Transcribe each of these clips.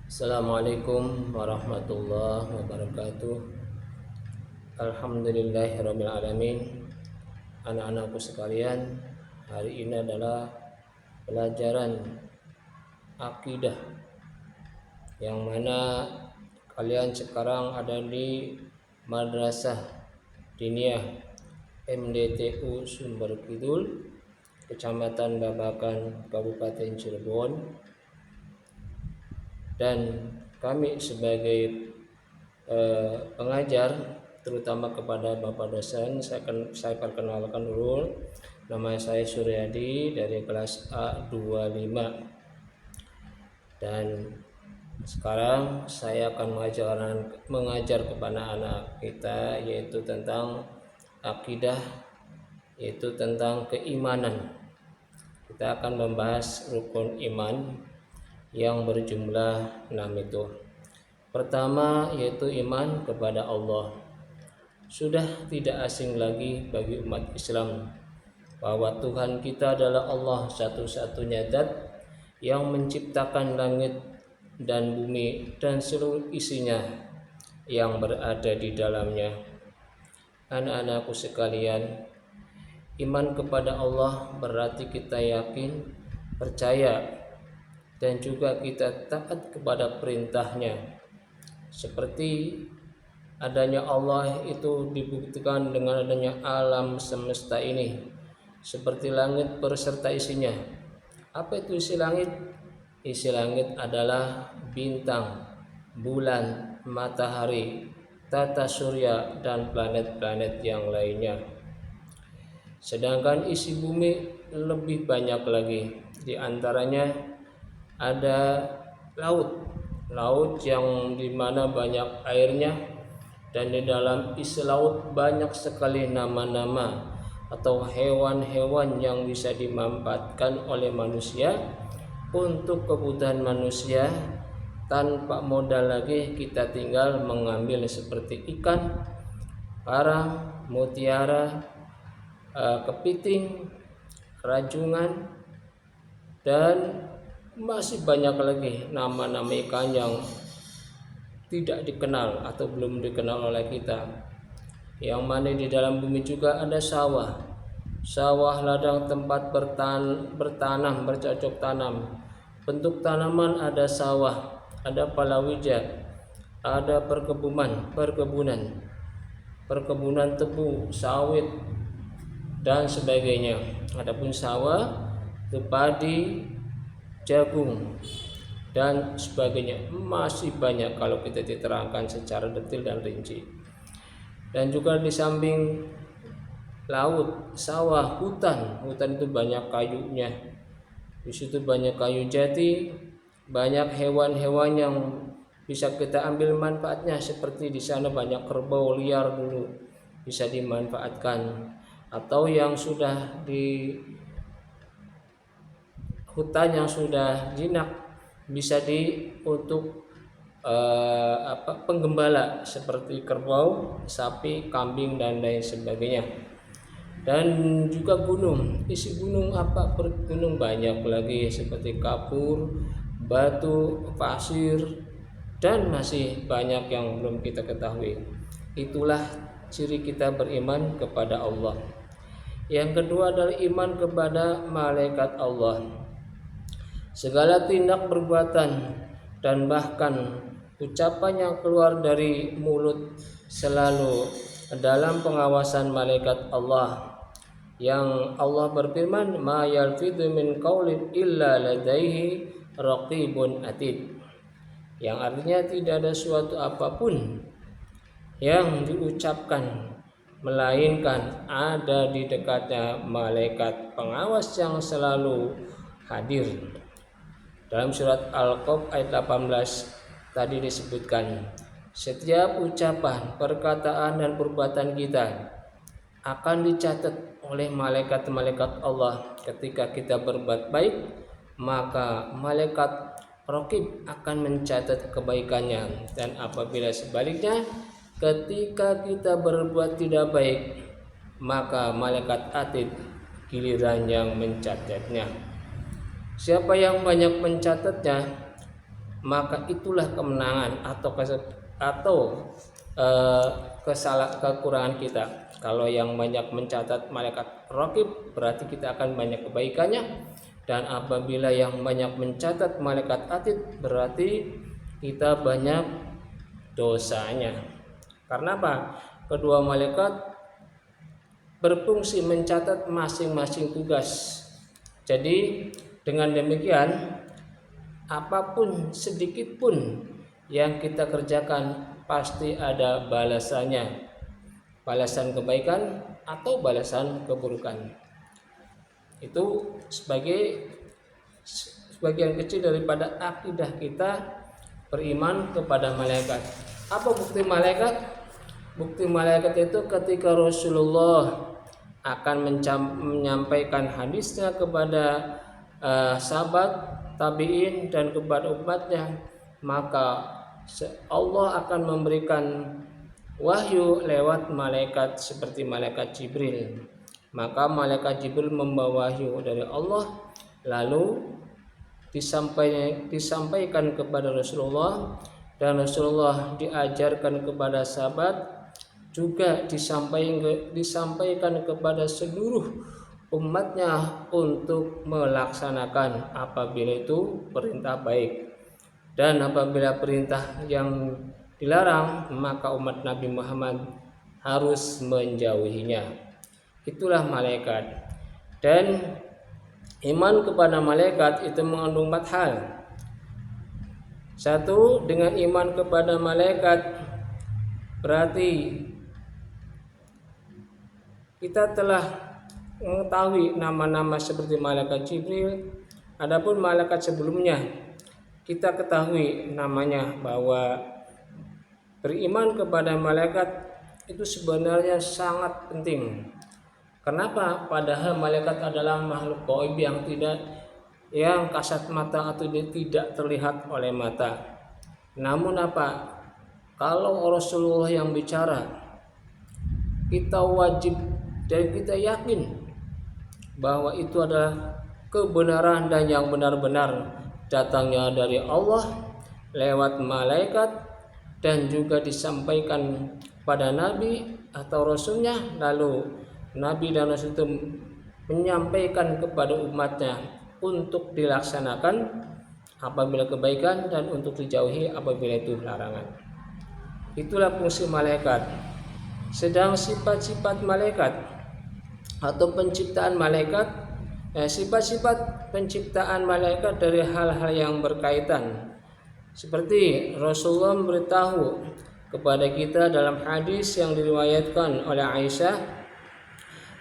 Assalamualaikum warahmatullahi wabarakatuh. Alhamdulillahirabbil alamin. Anak-anakku sekalian, hari ini adalah pelajaran akidah yang mana kalian sekarang ada di Madrasah Diniyah MDTU Sumber Kidul, Kecamatan Babakan, Kabupaten Cirebon. Dan kami sebagai pengajar, terutama kepada Bapak dosen, saya perkenalkan dulu. Nama saya Suryadi dari kelas A25. Dan sekarang saya akan mengajar kepada anak kita, yaitu tentang akidah, yaitu tentang keimanan. Kita akan membahas rukun iman yang berjumlah 6 itu. Pertama yaitu iman kepada Allah. Sudah tidak asing lagi bagi umat Islam bahwa Tuhan kita adalah Allah, satu-satunya zat yang menciptakan langit dan bumi dan seluruh isinya yang berada di dalamnya. Anak-anakku sekalian, iman kepada Allah berarti kita yakin, percaya, dan juga kita taat kepada perintahnya. Seperti adanya Allah itu dibuktikan dengan adanya alam semesta ini, seperti langit berserta isinya. Apa itu isi langit? Isi langit adalah bintang, bulan, matahari, tata surya, dan planet-planet yang lainnya. Sedangkan isi bumi lebih banyak lagi. Di antaranya ada laut yang dimana banyak airnya, dan di dalam isi laut banyak sekali nama-nama atau hewan-hewan yang bisa dimanfaatkan oleh manusia untuk kebutuhan manusia. Tanpa modal lagi, kita tinggal mengambil seperti ikan, parang, mutiara, kepiting, rajungan, dan masih banyak lagi nama-nama ikan yang tidak dikenal atau belum dikenal oleh kita. Yang mana di dalam bumi juga ada sawah, ladang tempat bertanam, bercocok tanam. Bentuk tanaman ada sawah, ada palawija, ada perkebunan tebu, sawit, dan sebagainya. Adapun sawah itu padi, jagung, dan sebagainya. Masih banyak kalau kita diterangkan secara detail dan rinci. Dan juga di samping laut, sawah, hutan itu banyak kayunya. Di situ banyak kayu jati, banyak hewan-hewan yang bisa kita ambil manfaatnya. Seperti di sana banyak kerbau liar dulu bisa dimanfaatkan, atau yang sudah di hutan yang sudah jinak bisa untuk penggembala seperti kerbau, sapi, kambing, dan lain sebagainya. Dan juga gunung, isi gunung gunung banyak lagi seperti kapur, batu, pasir, dan masih banyak yang belum kita ketahui. Itulah ciri kita beriman kepada Allah. Yang kedua adalah iman kepada malaikat Allah. Segala tindak perbuatan dan bahkan ucapan yang keluar dari mulut selalu dalam pengawasan malaikat Allah. Yang Allah berfirman, "Ma yalfidhu min qaulin illa ladaihi raqibun atid." Yang artinya tidak ada suatu apapun yang diucapkan melainkan ada di dekatnya malaikat pengawas yang selalu hadir. Dalam surat Al-Qaf ayat 18 tadi disebutkan, setiap ucapan, perkataan, dan perbuatan kita akan dicatat oleh malaikat-malaikat Allah. Ketika kita berbuat baik, maka malaikat Raqib akan mencatat kebaikannya, dan apabila sebaliknya, ketika kita berbuat tidak baik, maka malaikat Atid giliran yang mencatatnya. Siapa yang banyak mencatatnya, maka itulah kemenangan atau kekurangan kita. Kalau yang banyak mencatat malaikat raqib berarti kita akan banyak kebaikannya, dan apabila yang banyak mencatat malaikat atid berarti kita banyak dosanya. Karena apa? Kedua malaikat berfungsi mencatat masing-masing tugas. Jadi dengan demikian apapun sedikit pun yang kita kerjakan pasti ada balasannya, balasan kebaikan atau balasan keburukan. Itu sebagian kecil daripada akidah kita beriman kepada malaikat. Apa bukti malaikat? Bukti malaikat itu ketika Rasulullah akan menyampaikan hadisnya kepada sahabat tabi'in dan kepada umatnya, maka Allah akan memberikan wahyu lewat malaikat seperti malaikat Jibril. Maka malaikat Jibril membawa wahyu dari Allah, lalu disampaikan kepada Rasulullah, dan Rasulullah diajarkan kepada sahabat, juga disampaikan kepada seluruh umatnya untuk melaksanakan apabila itu perintah baik, dan apabila perintah yang dilarang maka umat Nabi Muhammad harus menjauhinya. Itulah malaikat. Dan iman kepada malaikat itu mengandung 4 hal. Satu, dengan iman kepada malaikat berarti kita telah mengetahui nama-nama seperti malaikat Jibril. Adapun malaikat sebelumnya kita ketahui namanya, bahwa beriman kepada malaikat itu sebenarnya sangat penting. Kenapa? Padahal malaikat adalah makhluk gaib yang kasat mata atau tidak terlihat oleh mata. Namun apa? Kalau Rasulullah yang bicara, kita wajib dan kita yakin bahwa itu adalah kebenaran dan yang benar-benar datangnya dari Allah lewat malaikat, dan juga disampaikan pada Nabi atau Rasulnya, lalu Nabi dan Rasul itu menyampaikan kepada umatnya untuk dilaksanakan apabila kebaikan dan untuk dijauhi apabila itu larangan. Itulah fungsi malaikat. Sedang sifat-sifat malaikat atau penciptaan malaikat, sifat-sifat penciptaan malaikat dari hal-hal yang berkaitan, seperti Rasulullah memberitahu kepada kita dalam hadis yang diriwayatkan oleh Aisyah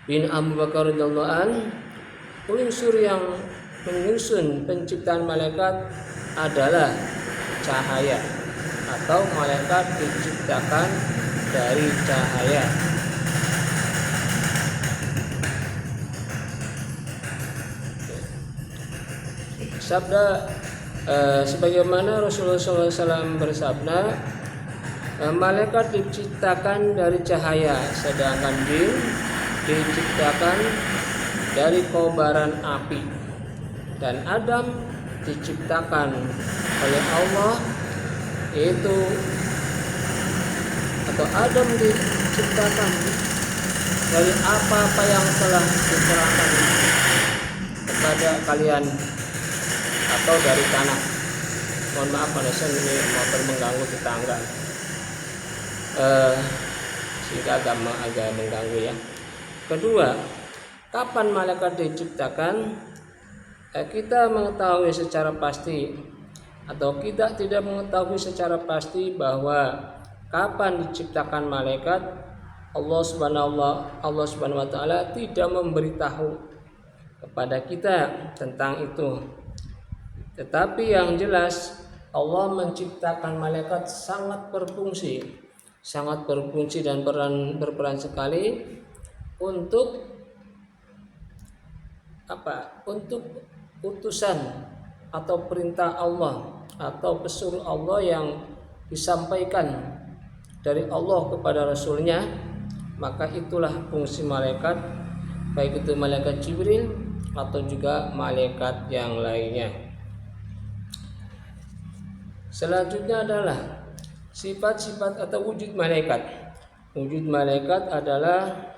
bin Abu Bakar radhiyallahu an, unsur yang menyusun penciptaan malaikat adalah cahaya, atau malaikat diciptakan dari cahaya. Sabda sebagaimana Rasulullah SAW bersabda, malaikat diciptakan dari cahaya, sedangkan jin diciptakan dari kobaran api, dan Adam diciptakan oleh Allah, yaitu atau Adam diciptakan dari apa-apa yang telah diserahkan kepada kalian atau dari tanah. Mohon maaf pemirsa, ini motor mengganggu tetangga, sehingga agak mengganggu ya. Kedua, kapan malaikat diciptakan? Kita mengetahui secara pasti atau kita tidak mengetahui secara pasti bahwa kapan diciptakan malaikat. Allah Subhanahu wa taala tidak memberitahu kepada kita tentang itu. Tetapi yang jelas Allah menciptakan malaikat sangat berfungsi dan berperan sekali untuk apa? Untuk utusan atau perintah Allah atau pesuruh Allah yang disampaikan dari Allah kepada Rasulnya. Maka itulah fungsi malaikat, baik itu malaikat Jibril atau juga malaikat yang lainnya. Selanjutnya adalah sifat-sifat atau wujud malaikat. Wujud malaikat adalah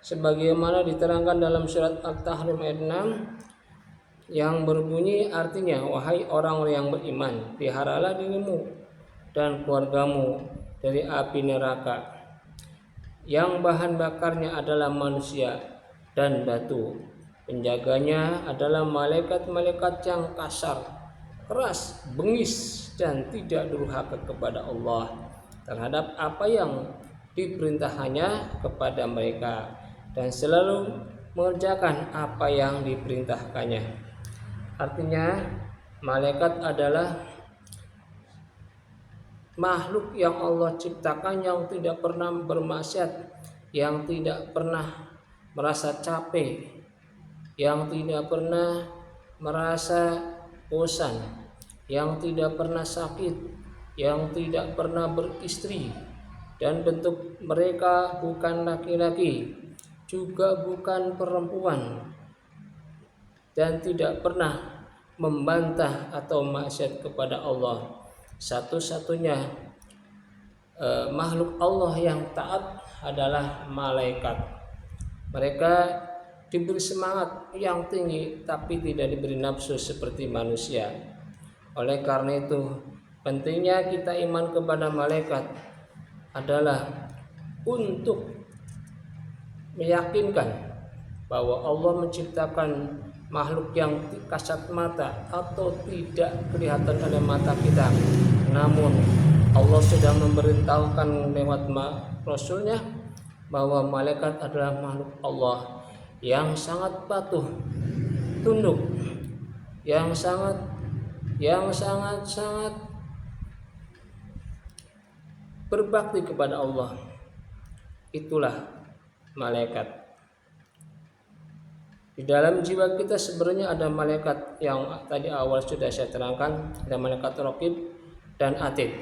sebagaimana diterangkan dalam surat At-Tahrim ayat 6 yang berbunyi artinya, wahai orang-orang yang beriman, peliharalah dirimu dan keluargamu dari api neraka yang bahan bakarnya adalah manusia dan batu. Penjaganya adalah malaikat-malaikat yang kasar, keras, bengis, dan tidak durhaka kepada Allah terhadap apa yang diperintahkannya kepada mereka, dan selalu mengerjakan apa yang diperintahkannya. Artinya, malaikat adalah makhluk yang Allah ciptakan yang tidak pernah bermaksiat, yang tidak pernah merasa capek, yang tidak pernah merasa bosan, yang tidak pernah sakit, yang tidak pernah beristri, dan bentuk mereka bukan laki-laki, juga bukan perempuan, dan tidak pernah membantah atau maksiat kepada Allah. Satu-satunya makhluk Allah yang taat adalah malaikat. Mereka diberi semangat yang tinggi tapi tidak diberi nafsu seperti manusia. Oleh karena itu, pentingnya kita iman kepada malaikat adalah untuk meyakinkan bahwa Allah menciptakan makhluk yang kasat mata atau tidak kelihatan oleh mata kita, namun Allah sudah memberitahukan lewat Rasulnya bahwa malaikat adalah makhluk Allah yang sangat patuh, tunduk, yang sangat berbakti kepada Allah. Itulah malaikat. Di dalam jiwa kita sebenarnya ada malaikat yang tadi awal sudah saya terangkan, ada malaikat raqib dan atid.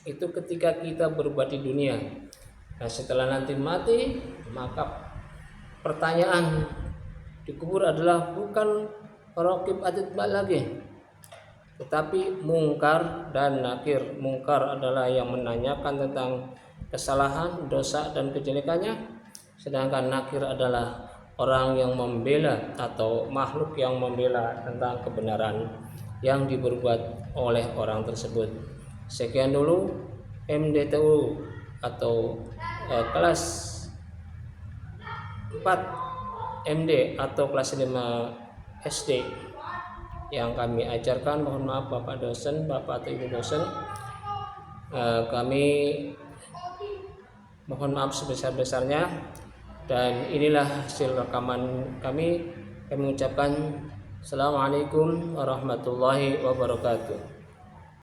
Itu ketika kita berbuat di dunia. Nah, setelah nanti mati, maka pertanyaan di kubur adalah bukan raqib atid lagi, tetapi mungkar dan nakir. Mungkar adalah yang menanyakan tentang kesalahan, dosa dan kejelekannya, sedangkan nakir adalah orang yang membela atau makhluk yang membela tentang kebenaran yang diperbuat oleh orang tersebut. Sekian dulu MDTU atau kelas 4 MD atau kelas 5 SD yang kami ajarkan. Mohon maaf Bapak dosen, Bapak atau Ibu dosen, kami mohon maaf sebesar-besarnya. Dan inilah hasil rekaman kami. Kami mengucapkan Assalamualaikum warahmatullahi wabarakatuh.